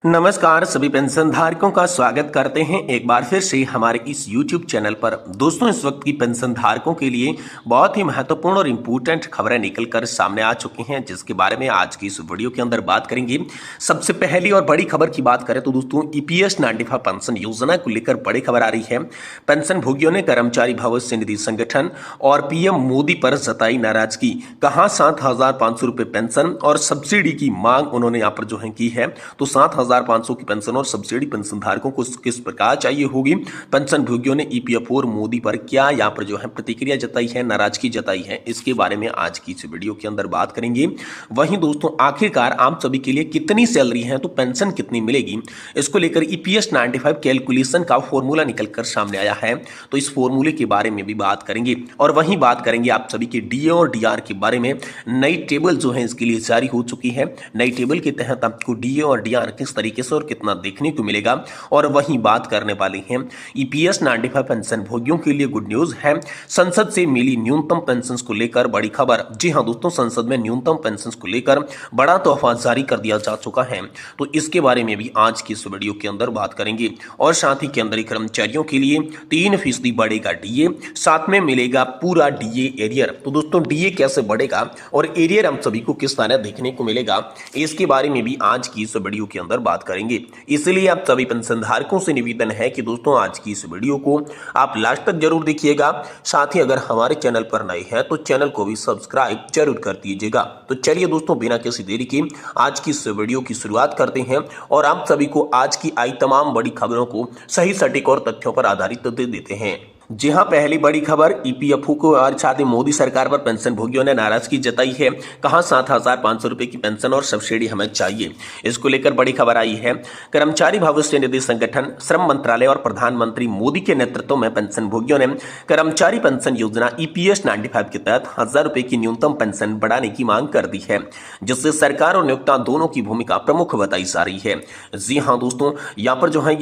नमस्कार सभी पेंशन धारकों का स्वागत करते हैं एक बार फिर से हमारे इस YouTube चैनल पर। दोस्तों इस वक्त की पेंशन धारकों के लिए बहुत ही महत्वपूर्ण और इम्पोर्टेंट खबरें निकलकर सामने आ चुकी हैं, जिसके बारे में आज की इस वीडियो के अंदर बात करेंगे। सबसे पहली और बड़ी खबर की बात करें तो दोस्तों EPS 95 पेंशन योजना को लेकर बड़ी खबर आ रही है। पेंशन भोगियों ने कर्मचारी भविष्य निधि संगठन और PM मोदी पर जताई नाराजगी। कहा 7,500 रुपये पेंशन और सब्सिडी की मांग उन्होंने यहाँ पर जो है की है। तो 7,500 की पेंशन और सब्सिडी पेंशन धारकों को किस प्रकार चाहिए होगी। पेंशन भोगियों ने EPF और मोदी पर क्या यहाँ पर जो है प्रतिक्रिया जताई है, नाराजगी जताई है, इसके बारे में आज की इस वीडियो के अंदर बात करेंगे। वहीं दोस्तों आखिरकार आप सभी के लिए कितनी सैलरी है तो पेंशन कितनी मिलेगी, इसको लेकर EPS 95 कैलकुलेशन का फॉर्मूला निकलकर सामने आया है। तो इस फॉर्मूले के बारे में भी बात करेंगे और वहीं बात करेंगे आप सभी के DA और DR के बारे में। नई टेबल जो है इसके लिए जारी हो चुकी है। नई टेबल के तहत आपको DA और DR किस तरीके से और कितना देखने को मिलेगा, और वहीं बात करने वाले हैं EPS 95 पेंशन भोगियों के लिए गुड न्यूज है। संसद से मिली न्यूनतम पेंशन को लेकर बड़ी खबर। जी हां दोस्तों, संसद में न्यूनतम पेंशन को लेकर बड़ा तोहफा जारी कर दिया जा चुका है। तो इसके बारे में भी आज की इस वीडियो के अंदर बात करेंगे। और साथ ही केंद्रीय कर्मचारियों के लिए 3% बढ़ेगा DA, साथ में मिलेगा पूरा DA एरियर। तो दोस्तों DA कैसे बढ़ेगा और एरियर हम सभी को किस तरह देखने को मिलेगा, इसके बारे में भी आज की इस वीडियो के अंदर बात करेंगे। इसलिए आप सभी पेंशन धारकों से निवेदन है कि दोस्तों आज की इस वीडियो को आप लास्ट तक जरूर देखिएगा। साथ ही अगर हमारे चैनल पर नए हैं तो चैनल को भी सब्सक्राइब जरूर कर दीजिएगा। तो चलिए दोस्तों बिना किसी देरी के आज की इस वीडियो की शुरुआत करते हैं और आप सभी को आज की आई तमाम बड़ी खबरों को सही सटीक और तथ्यों पर आधारित दे देते हैं। जी हां, पहली बड़ी खबर EPF को और साथ ही मोदी सरकार पर पेंशन भोगियों ने नाराजगी जताई है। कहा 7,500 रुपए की पेंशन और सब्सिडी हमें चाहिए, इसको लेकर बड़ी खबर आई है। कर्मचारी भविष्य निधि संगठन, श्रम मंत्रालय और प्रधानमंत्री मोदी के नेतृत्व में पेंशन भोगियों ने कर्मचारी पेंशन योजना EPS 95 के तहत 1,000 रुपए की न्यूनतम पेंशन बढ़ाने की मांग कर दी है, जिससे सरकार और नियोक्ता दोनों की भूमिका प्रमुख बताई जा रही है। जी हाँ दोस्तों, यहाँ पर जो है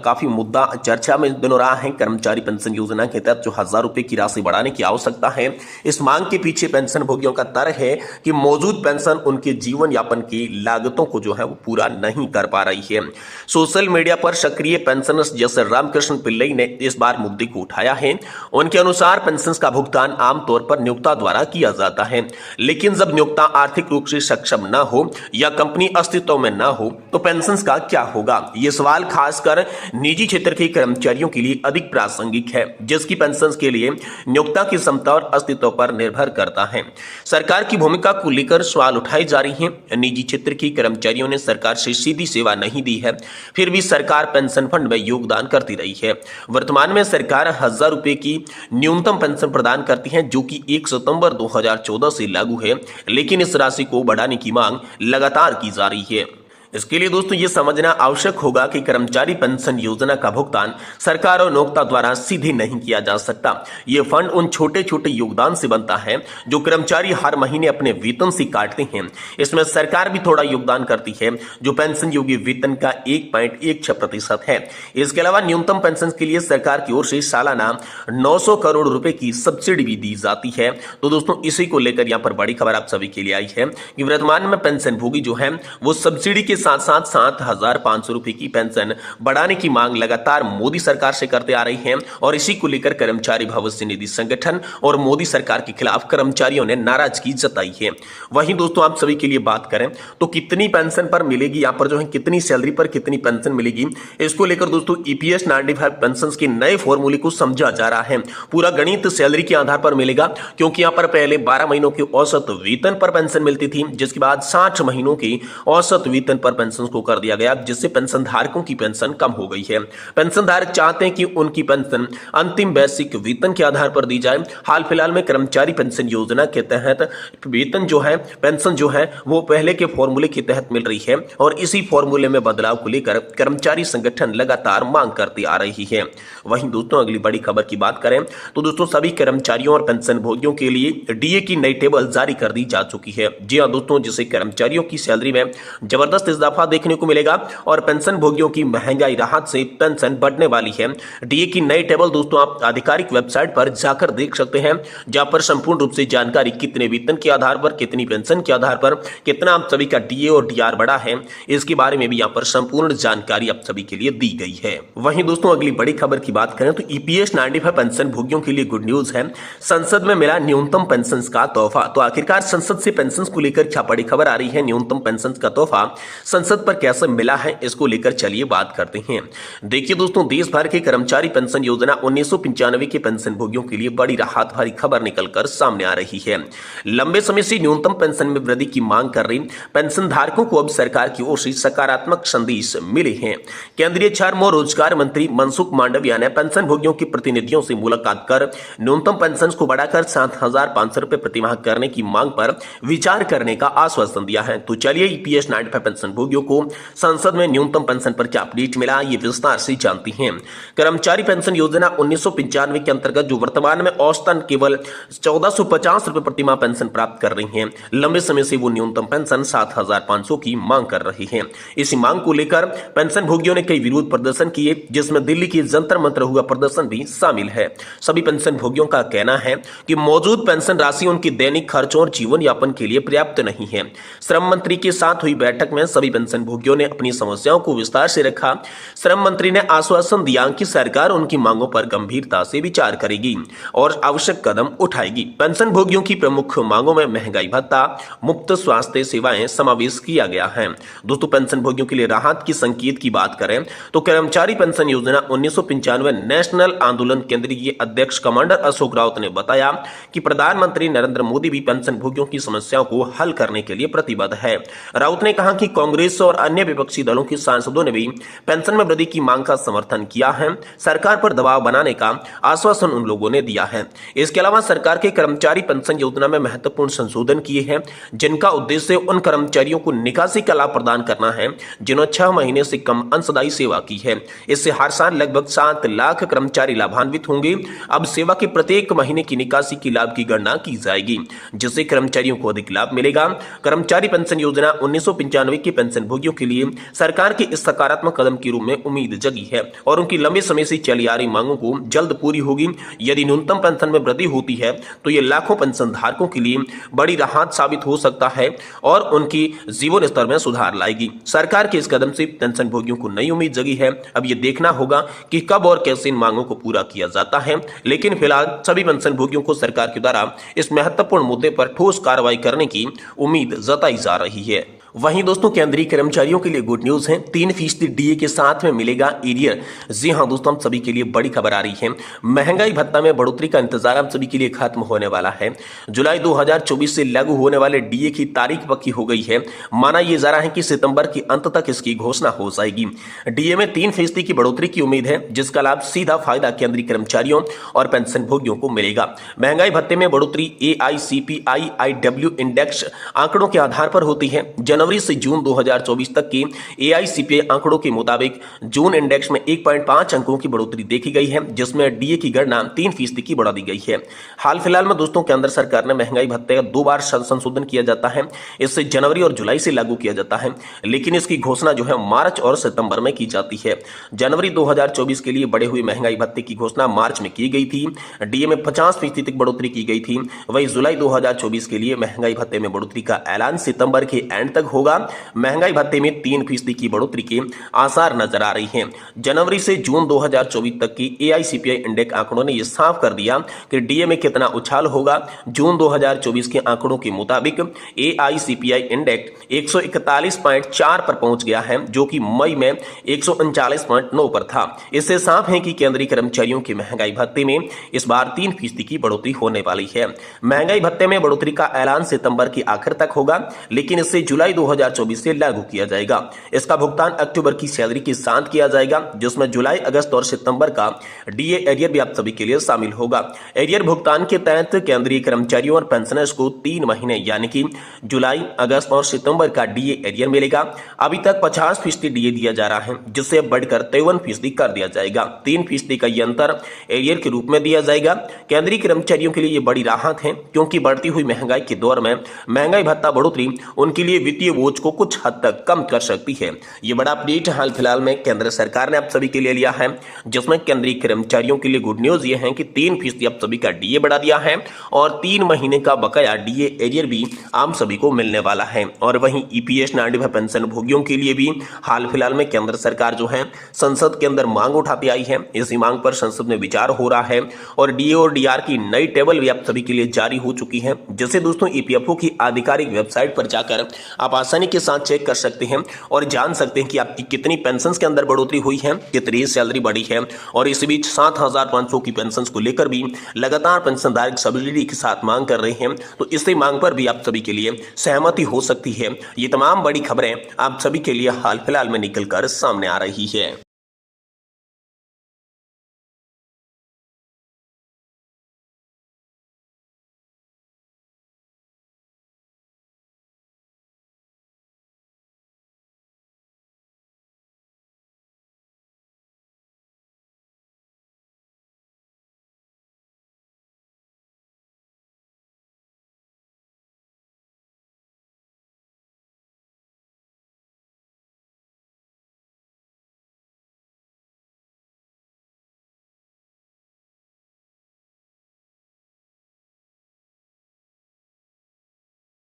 काफी मुद्दा चर्चा में दिनों रहा है। कर्मचारी पेंशन योजना के तहत जो 1,000 रुपए की राशि बढ़ाने की आवश्यकता है, इस मांग के पीछे पेंशन भोगियों का तर्क है कि मौजूद पेंशन उनके जीवन यापन की लागतों को जो है वो पूरा नहीं कर पा रही है। सोशल मीडिया पर सक्रिय पेंशनर्स जैसे रामकृष्ण पिल्लई ने इस बार मुद्दे को उठाया है। उनके अनुसार पेंशन का भुगतान आमतौर पर नियोक्ता द्वारा किया जाता है, लेकिन जब नियोक्ता आर्थिक रूप से सक्षम न हो या कंपनी अस्तित्व में न हो तो पेंशन का क्या होगा। यह सवाल खासकर निजी क्षेत्र के कर्मचारियों के लिए अधिक प्रासंगिक है, जिसकी पेंशन के लिए नियोक्ता की क्षमता और अस्तित्व पर निर्भर करता है। सरकार की भूमिका को लेकर सवाल उठाए जा रही हैं। निजी क्षेत्र के कर्मचारियों ने सरकार से सीधी सेवा नहीं दी है, फिर भी सरकार पेंशन फंड में योगदान करती रही है। वर्तमान में सरकार 1,000 रुपए की न्यूनतम पेंशन प्रदान करती है, जो कि 1 सितंबर 2014 से लागू है, लेकिन इस राशि को बढ़ाने की मांग लगातार की जा रही है। इसके लिए दोस्तों ये समझना आवश्यक होगा कि कर्मचारी पेंशन योजना का भुगतान सरकार और नियोक्ता द्वारा सीधे नहीं किया जा सकता। ये फंड उन छोटे छोटे योगदान से बनता है जो कर्मचारी हर महीने अपने वेतन से काटते हैं। इसमें सरकार भी थोड़ा योगदान करती है, जो पेंशन योग्य वेतन का 1.16% है। इसके अलावा न्यूनतम पेंशन के लिए सरकार की ओर से सालाना 900 करोड़ रुपए की सब्सिडी भी दी जाती है। तो दोस्तों इसी को लेकर यहाँ पर बड़ी खबर आप सभी के लिए आई है कि वर्तमान में पेंशन भोगी जो है वो सब्सिडी के साथ साथ 7,500 रुपए की पेंशन बढ़ाने की मांग लगातार मोदी सरकार से करते आ रही हैं, और इसी को लेकर कर्मचारी भविष्य निधि संगठन और मोदी सरकार के खिलाफ कर्मचारियों ने नाराजगी जताई है। वहीं दोस्तों आप सभी के लिए बात करें तो कितनी पेंशन पर मिलेगी, यहाँ पर जो है कितनी सैलरी पर कितनी पेंशन मिलेगी, इसको लेकर दोस्तों EPS 95 पेंशन के नए फॉर्मूले को समझा जा रहा है। पूरा गणित सैलरी के आधार पर मिलेगा, क्योंकि यहाँ पर पहले 12 महीनों के औसत वेतन पर पेंशन मिलती थी, जिसके बाद 60 महीनों की औसत वेतन पर पेंशन को कर दिया गया, जिससे पेंशन धारकों की पेंशन कम हो गई है। पेंशन धारक चाहते हैं कि उनकी पेंशन अंतिम वैश्विक वेतन के आधार पर दी जाए। हाल फिलहाल में कर्मचारी पेंशन योजना के तहत वेतन जो है, पेंशन जो है वो पहले के फॉर्मूले के तहत मिल रही है, और इसी फॉर्मूले में बदलाव को लेकर कर्मचारी संगठन लगातार मांग करती आ रही है। वहीं दोस्तों अगली बड़ी खबर की बात करें तो दोस्तों सभी कर्मचारियों और पेंशन भोगियों के लिए DA की नई टेबल जारी कर दी जा चुकी है। जी हाँ दोस्तों, जिससे कर्मचारियों की सैलरी में जबरदस्त इजाफा देखने को मिलेगा और पेंशन भोगियों की महंगाई राहत से पेंशन बढ़ने वाली है। डीए की नई टेबल दोस्तों आप आधिकारिक वेबसाइट पर जाकर देख सकते हैं, जहां पर संपूर्ण रूप से जानकारी कितने वेतन के आधार पर, कितनी पेंशन के आधार पर, कितना आप सभी का डीए और डीआर बढ़ा है, इसके बारे में भी यहाँ पर संपूर्ण जानकारी आप सभी के लिए दी गई है। वहीं दोस्तों अगली बड़ी खबर की बात करें तो ईपीएस 95 पेंशन भोगियों के लिए गुड न्यूज है। संसद में मिला न्यूनतम पेंशन का तोहफा। तो आखिरकार संसद से पेंशन को लेकर क्या बड़ी खबर आ रही है, न्यूनतम पेंशन का तोहफा संसद पर कैसे मिला है, इसको लेकर चलिए बात करते हैं। देखिए दोस्तों, देश भर के कर्मचारी पेंशन योजना 1995 के पेंशन भोगियों के लिए बड़ी राहत भरी खबर निकलकर सामने आ रही है। लंबे समय से न्यूनतम पेंशन में वृद्धि की मांग कर रही पेंशन धारकों को अब सरकार की ओर से सकारात्मक संदेश मिले हैं। केंद्रीय श्रम और रोजगार मंत्री मनसुख मांडविया ने पेंशन भोगियों के प्रतिनिधियों से मुलाकात कर न्यूनतम पेंशन को बढ़ाकर 7,500 रुपए प्रतिमाह करने की मांग पर विचार करने का आश्वासन दिया है। तो चलिए ईपीएस 95 पेंशन भोगियों को संसद में न्यूनतम पेंशन पर क्या अपडेट मिला, ये विस्तार से जानते हैं। कर्मचारी पेंशन योजना 1995 के अंतर्गत जो वर्तमान में औसतन केवल 1450 रुपए प्रतिमाह पेंशन प्राप्त कर रही हैं, लंबे समय से वो न्यूनतम पेंशन 7,500 की मांग कर रही है। इसी मांग को लेकर पेंशन भोगियों ने कई विरोध प्रदर्शन किए, जिसमें दिल्ली के जंतर मंतर हुआ प्रदर्शन भी शामिल है। सभी पेंशन भोगियों का कहना है कि मौजूद पेंशन राशि उनके दैनिक खर्चों और जीवन यापन के लिए पर्याप्त नहीं है। श्रम मंत्री के साथ हुई बैठक में सभी पेंशन भोगियों ने अपनी समस्याओं को विस्तार से रखा। श्रम मंत्री ने आश्वासन दिया कि सरकार उनकी मांगों पर गंभीरता से विचार करेगी और आवश्यक कदम उठाएगी। पेंशन भोगियों की प्रमुख मांगों में महंगाई भत्ता, मुफ्त स्वास्थ्य सेवाएं समावेश किया गया है। दोस्तों, पेंशन भोगियों के लिए राहत की संकेत की बात करें तो कर्मचारी पेंशन योजना 1995 नेशनल आंदोलन केंद्र के अध्यक्ष कमांडर अशोक राउत ने बताया कि प्रधानमंत्री नरेंद्र मोदी भी पेंशन भोगियों की समस्याओं को हल करने के लिए प्रतिबद्ध है। राउत ने कहा कि कांग्रेस और अन्य विपक्षी दलों के सांसदों ने भी पेंशन में वृद्धि की मांग का समर्थन किया है। सरकार पर दबाव बनाने का आश्वासन उन लोगों ने दिया है। इसके अलावा सरकार के कर्मचारी पेंशन योजना में महत्वपूर्ण संशोधन किए हैं, जिनका उद्देश्य उन कर्मचारियों को निकासी का लाभ प्रदान करना है जिन्होंने 6 महीने से कम अंशदायी सेवा की है। इससे हर साल लगभग 7 लाख कर्मचारी लाभान्वित होंगे। अब सेवा के प्रत्येक महीने की निकासी की लाभ की गणना की जाएगी, जिससे कर्मचारियों को अधिक लाभ मिलेगा। कर्मचारी पेंशन योजना 1995 के पेंशन भोगियों के लिए सरकार के इस सकारात्मक कदम के रूप में उम्मीद जगी है और उनकी लंबे समय से चली आ रही मांगों को जल्द पूरी होगी। यदि न्यूनतम पेंशन में वृद्धि होती है तो ये लाखों पेंशन धारकों के लिए बड़ी राहत साबित हो सकता है और उनकी जीवन स्तर में सुधार लाएगी। सरकार के इस कदम से पेंशन भोगियों को नई उम्मीद जगी है। अब ये देखना होगा कि कब और कैसे इन मांगों को पूरा किया जाता है, लेकिन फिलहाल सभी पेंशन भोगियों को सरकार के द्वारा इस महत्वपूर्ण मुद्दे पर ठोस कार्रवाई करने की उम्मीद जताई जा रही है। वहीं दोस्तों, केंद्रीय कर्मचारियों के लिए गुड न्यूज है। 3% डीए के साथ में मिलेगा एरियर। जी हां दोस्तों, हम सभी के लिए बड़ी खबर आ रही है। महंगाई भत्ता में बढ़ोतरी का इंतजार हम सभी के लिए खत्म होने वाला है। जुलाई 2024 से लागू होने वाले डीए की तारीख पक्की हो गई है। माना यह जा रहा है कि सितंबर के अंत तक इसकी घोषणा हो जाएगी। डीए में 3% की बढ़ोतरी की उम्मीद है, जिसका लाभ सीधा फायदा केंद्रीय कर्मचारियों और पेंशन भोगियों को मिलेगा। महंगाई भत्ते में बढ़ोतरी AICPI-IW इंडेक्स आंकड़ों के आधार पर होती है। जनवरी से जून 2024 तक की AICPI आंकड़ों के मुताबिक जून इंडेक्स में 1.5 अंकों की बढ़ोतरी देखी गई है, जिसमें डीए की गणना 3% की बढ़ा दी गई है। हाल फिलहाल में दोस्तों केंद्र सरकार ने महंगाई भत्ते का 2 बार संशोधन किया जाता है। इससे जनवरी और जुलाई से लागू किया जाता है, लेकिन इसकी घोषणा जो है मार्च और सितंबर में की जाती है। जनवरी 2024 के लिए बढ़े हुए महंगाई भत्ते की घोषणा मार्च में की गई थी। डीए में 50% तक बढ़ोतरी की गई थी। वहीं जुलाई 2024 के लिए महंगाई भत्ते में बढ़ोतरी का ऐलान सितंबर के एंड तक होगा। महंगाई भत्ते में 3% की बढ़ोतरी के आसार नजर आ रही हैं। जनवरी से जून 2024 तक की AICPI इंडेक्स आंकड़ों ने यह साफ कर दिया कि डीए में कितना उछाल होगा। जून 2024 के आंकड़ों के मुताबिक AICPI इंडेक्स 141.4 पर पहुंच गया है, जो कि मई में 139.9 पर था। इससे साफ है कि केंद्रीय कर्मचारियों के महंगाई भत्ते में इस बार 3% की बढ़ोतरी होने वाली है। महंगाई भत्ते में बढ़ोतरी का ऐलान सितंबर के आखिर तक होगा, लेकिन इससे जुलाई 2024 से लागू किया जाएगा। इसका भुगतान अक्टूबर की सैलरी के साथ किया जाएगा, जिसमें जुलाई, अगस्त और सितंबर का डीए एरियर भी आप सभी के लिए शामिल होगा। एरियर भुगतान के तहत केंद्रीय कर्मचारियों और पेंशनर्स को 3 महीने यानी कि जुलाई, अगस्त और सितंबर का डीए एरियर मिलेगा। अभी तक 50% डीए दिया जा रहा है, जिससे बढ़कर 53% कर दिया जाएगा। 3% का यह अंतर एरियर के रूप में दिया जाएगा। केंद्रीय कर्मचारियों के लिए यह बड़ी राहत है, क्योंकि बढ़ती हुई महंगाई के दौर में महंगाई भत्ता बढ़ोतरी उनके लिए वित्तीय वित्तीय बोझ को कुछ हद तक कम कर सकती है। ये बड़ा अपडेट हाल फिलहाल में केंद्र सरकार ने आप सभी के लिए लिया है, जिसमें केंद्रीय कर्मचारियों के लिए गुड न्यूज ये है कि 3% आप सभी का डीए बढ़ा दिया है और 3 महीने का बकाया डीए एरियर भी आम सभी को मिलने वाला है। और वहीं ईपीएस 95 पेंशन भोगियों के लिए भी हाल फिलहाल में केंद्र सरकार जो है संसद के अंदर मांग उठाती आई है। इसी मांग पर संसद में विचार हो रहा है और डीए और डीआर की नई टेबल भी आप सभी के लिए जारी हो चुकी है, जिसे दोस्तों ईपीएफओ की आधिकारिक वेबसाइट पर जाकर आप आसानी के साथ चेक कर सकते हैं और जान सकते हैं कि आपकी कितनी पेंशन के अंदर बढ़ोतरी हुई है, कितनी सैलरी बढ़ी है। और इस बीच 7,500 की पेंशन को लेकर भी लगातार पेंशनधारक सब्सिडी के साथ मांग कर रहे हैं, तो इसी मांग पर भी आप सभी के लिए सहमति हो सकती है। ये तमाम बड़ी खबरें आप सभी के लिए हाल फिलहाल में निकल कर सामने आ रही है।